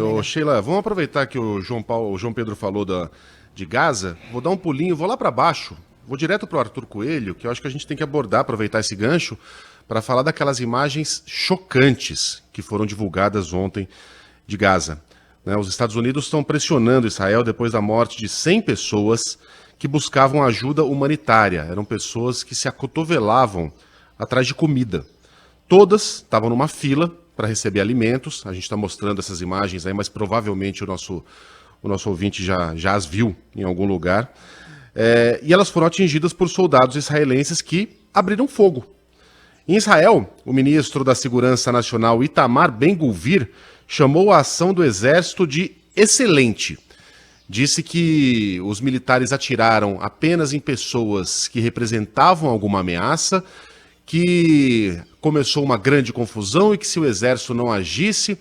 Ô, Sheila, vamos aproveitar que o João Pedro falou de Gaza. Vou dar um pulinho, vou lá para baixo, vou direto para o Arthur Coelho, que eu acho que a gente tem que abordar, aproveitar esse gancho, para falar daquelas imagens chocantes que foram divulgadas ontem de Gaza. Né, os Estados Unidos estão pressionando Israel depois da morte de 100 pessoas que buscavam ajuda humanitária. Eram pessoas que se acotovelavam atrás de comida. Todas estavam numa fila para receber alimentos. A gente está mostrando essas imagens aí, mas provavelmente o nosso ouvinte já as viu em algum lugar. E elas foram atingidas por soldados israelenses que abriram fogo. Em Israel, o ministro da Segurança Nacional, Itamar Ben-Gvir, chamou a ação do exército de excelente. Disse que os militares atiraram apenas em pessoas que representavam alguma ameaça, que começou uma grande confusão e que se o exército não agisse,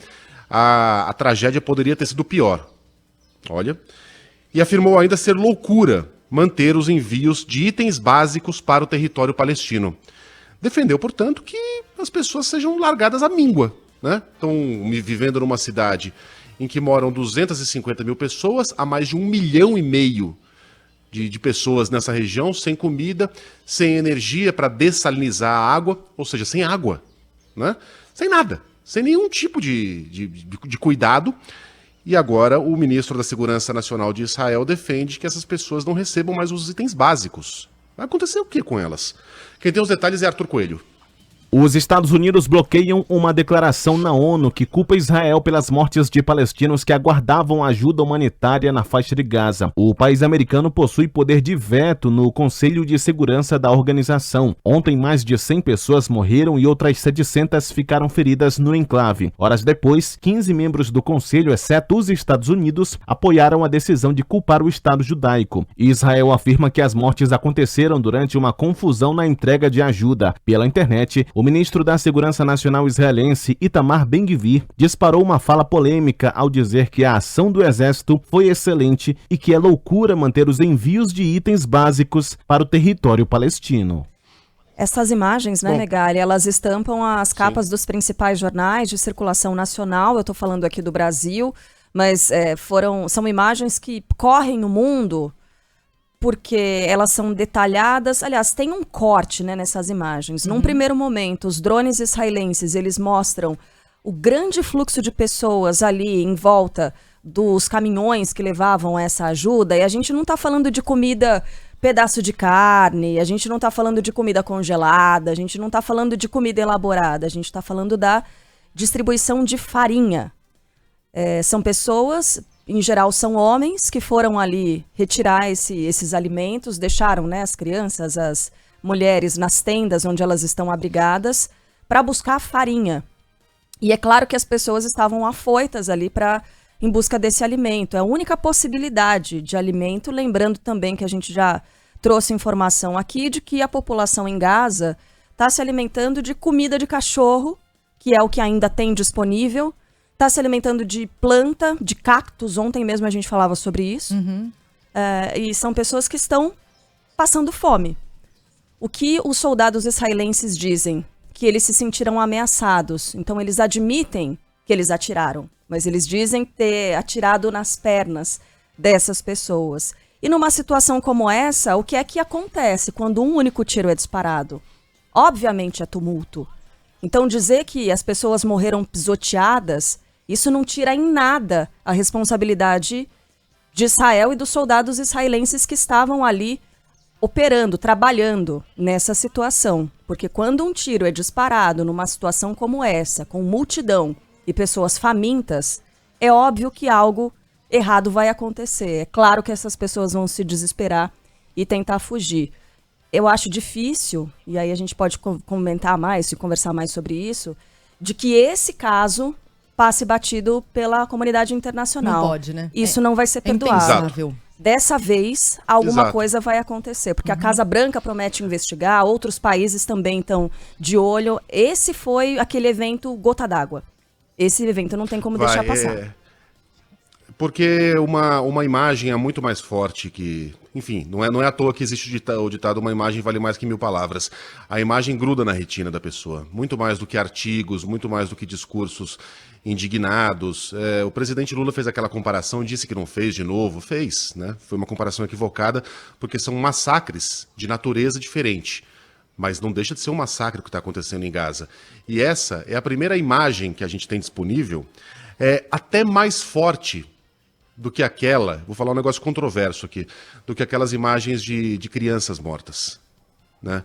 a tragédia poderia ter sido pior. Olha. E afirmou ainda ser loucura manter os envios de itens básicos para o território palestino. Defendeu, portanto, que as pessoas sejam largadas à míngua, né? Estão vivendo numa cidade em que moram 250 mil pessoas, há mais de 1,5 milhão de pessoas nessa região, sem comida, sem energia para dessalinizar a água, ou seja, sem água, né? Sem nada, sem nenhum tipo de cuidado. E agora o ministro da Segurança Nacional de Israel defende que essas pessoas não recebam mais os itens básicos. Vai acontecer o que com elas? Quem tem os detalhes é Arthur Coelho. Os Estados Unidos bloqueiam uma declaração na ONU que culpa Israel pelas mortes de palestinos que aguardavam ajuda humanitária na faixa de Gaza. O país americano possui poder de veto no Conselho de Segurança da organização. Ontem, mais de 100 pessoas morreram e outras 700 ficaram feridas no enclave. Horas depois, 15 membros do Conselho, exceto os Estados Unidos, apoiaram a decisão de culpar o Estado judaico. Israel afirma que as mortes aconteceram durante uma confusão na entrega de ajuda. Pela internet, o ministro da Segurança Nacional israelense, Itamar Ben-Gvir, disparou uma fala polêmica ao dizer que a ação do exército foi excelente e que é loucura manter os envios de itens básicos para o território palestino. Essas imagens, né, Megali, elas estampam as capas dos principais jornais de circulação nacional. Eu estou falando aqui do Brasil, mas são imagens que correm no mundo porque elas são detalhadas. Aliás, tem um corte, né, nessas imagens. Num primeiro momento, os drones israelenses, eles mostram o grande fluxo de pessoas ali em volta dos caminhões que levavam essa ajuda. E a gente não está falando de comida, pedaço de carne, a gente não está falando de comida congelada, a gente não está falando de comida elaborada, a gente está falando da distribuição de farinha. São pessoas, em geral são homens, que foram ali retirar esses alimentos, deixaram, né, as crianças, as mulheres nas tendas onde elas estão abrigadas, para buscar farinha. E é claro que as pessoas estavam afoitas ali em busca desse alimento. É a única possibilidade de alimento, lembrando também que a gente já trouxe informação aqui de que a população em Gaza está se alimentando de comida de cachorro, que é o que ainda tem disponível, está se alimentando de planta, de cactos. Ontem mesmo a gente falava sobre isso. E são pessoas que estão passando fome. O que os soldados israelenses dizem? Que eles se sentiram ameaçados. Então eles admitem que eles atiraram, mas eles dizem ter atirado nas pernas dessas pessoas. E numa situação como essa, o que é que acontece quando um único tiro é disparado? Obviamente é tumulto. Então dizer que as pessoas morreram pisoteadas, isso não tira em nada a responsabilidade de Israel e dos soldados israelenses que estavam ali operando, trabalhando nessa situação. Porque quando um tiro é disparado numa situação como essa, com multidão e pessoas famintas, é óbvio que algo errado vai acontecer. É claro que essas pessoas vão se desesperar e tentar fugir. Eu acho difícil, e aí a gente pode comentar mais e conversar mais sobre isso, de que esse caso passe batido pela comunidade internacional. Não pode, né? Isso não vai ser perdoado. Impensável. Dessa vez, alguma coisa vai acontecer, porque a Casa Branca promete investigar, outros países também estão de olho. Esse foi aquele evento gota d'água. Esse evento não tem como deixar passar. Porque uma imagem é muito mais forte que enfim, não é à toa que existe o ditado uma imagem vale mais que 1000 palavras. A imagem gruda na retina da pessoa, muito mais do que artigos, muito mais do que discursos indignados. O presidente Lula fez aquela comparação, disse que não fez de novo, fez, né? Foi uma comparação equivocada, porque são massacres de natureza diferente. Mas não deixa de ser um massacre o que está acontecendo em Gaza. E essa é a primeira imagem que a gente tem disponível, até mais forte do que aquela, vou falar um negócio controverso aqui, do que aquelas imagens de crianças mortas, né?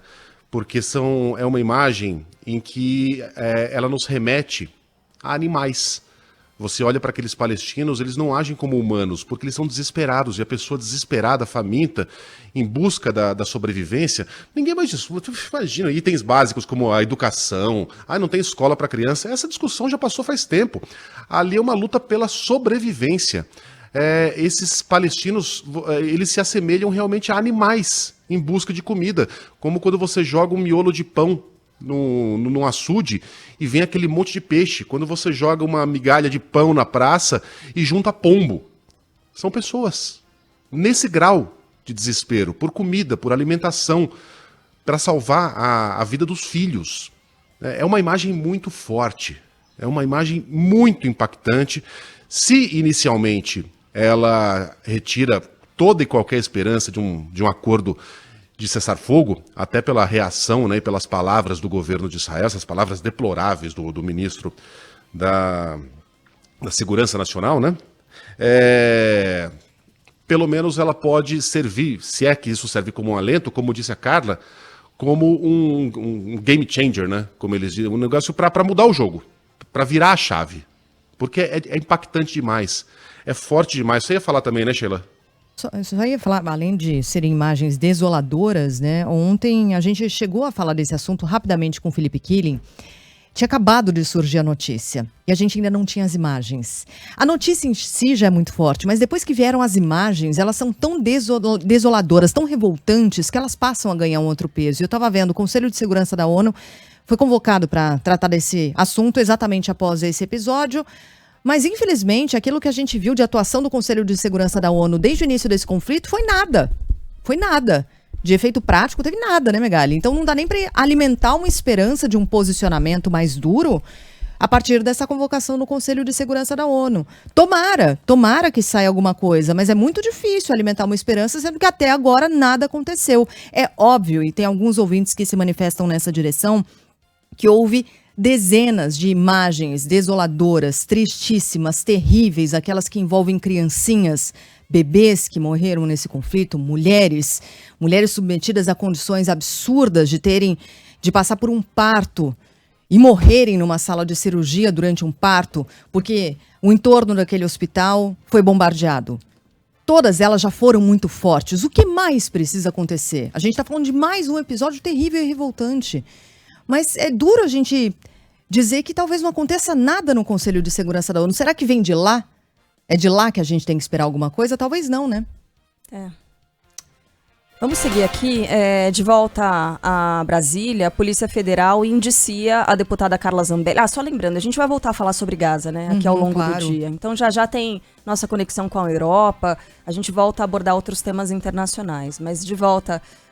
Porque é uma imagem em que ela nos remete a animais. Você olha para aqueles palestinos, eles não agem como humanos, porque eles são desesperados, e a pessoa desesperada, faminta, em busca da sobrevivência, ninguém mais diz, imagina, itens básicos como a educação, não tem escola para criança, essa discussão já passou faz tempo. Ali é uma luta pela sobrevivência. Esses palestinos, eles se assemelham realmente a animais em busca de comida, como quando você joga um miolo de pão num açude e vem aquele monte de peixe, quando você joga uma migalha de pão na praça e junta pombo. São pessoas nesse grau de desespero, por comida, por alimentação, para salvar a vida dos filhos. É uma imagem muito forte, é uma imagem muito impactante. Se inicialmente ela retira toda e qualquer esperança de um acordo de cessar-fogo, até pela reação, né, e pelas palavras do governo de Israel, essas palavras deploráveis do ministro da Segurança Nacional, né? Pelo menos ela pode servir, se é que isso serve como um alento, como disse a Carla, como um game changer, né? Como eles dizem, um negócio para mudar o jogo, para virar a chave. Porque é impactante demais, é forte demais. Você ia falar também, né, Sheila? Só ia falar, além de serem imagens desoladoras, né? Ontem a gente chegou a falar desse assunto rapidamente com o Felipe Killing. Tinha acabado de surgir a notícia e a gente ainda não tinha as imagens. A notícia em si já é muito forte, mas depois que vieram as imagens, elas são tão desoladoras, tão revoltantes, que elas passam a ganhar um outro peso. Eu estava vendo, o Conselho de Segurança da ONU foi convocado para tratar desse assunto exatamente após esse episódio. Mas, infelizmente, aquilo que a gente viu de atuação do Conselho de Segurança da ONU desde o início desse conflito foi nada. Foi nada. De efeito prático, teve nada, né, Megali? Então não dá nem para alimentar uma esperança de um posicionamento mais duro a partir dessa convocação no Conselho de Segurança da ONU. Tomara que saia alguma coisa, mas é muito difícil alimentar uma esperança, sendo que até agora nada aconteceu. É óbvio, e tem alguns ouvintes que se manifestam nessa direção, que houve dezenas de imagens desoladoras, tristíssimas, terríveis, aquelas que envolvem criancinhas, bebês que morreram nesse conflito, mulheres submetidas a condições absurdas de passar por um parto e morrerem numa sala de cirurgia durante um parto, porque o entorno daquele hospital foi bombardeado. Todas elas já foram muito fortes. O que mais precisa acontecer? A gente está falando de mais um episódio terrível e revoltante. Mas é duro a gente dizer que talvez não aconteça nada no Conselho de Segurança da ONU. Será que vem de lá? É de lá que a gente tem que esperar alguma coisa? Talvez não, né? Vamos seguir aqui. De volta a Brasília, a Polícia Federal indicia a deputada Carla Zambelli. Só lembrando, a gente vai voltar a falar sobre Gaza, né? Aqui ao longo do dia. Então já tem nossa conexão com a Europa. A gente volta a abordar outros temas internacionais. Mas de volta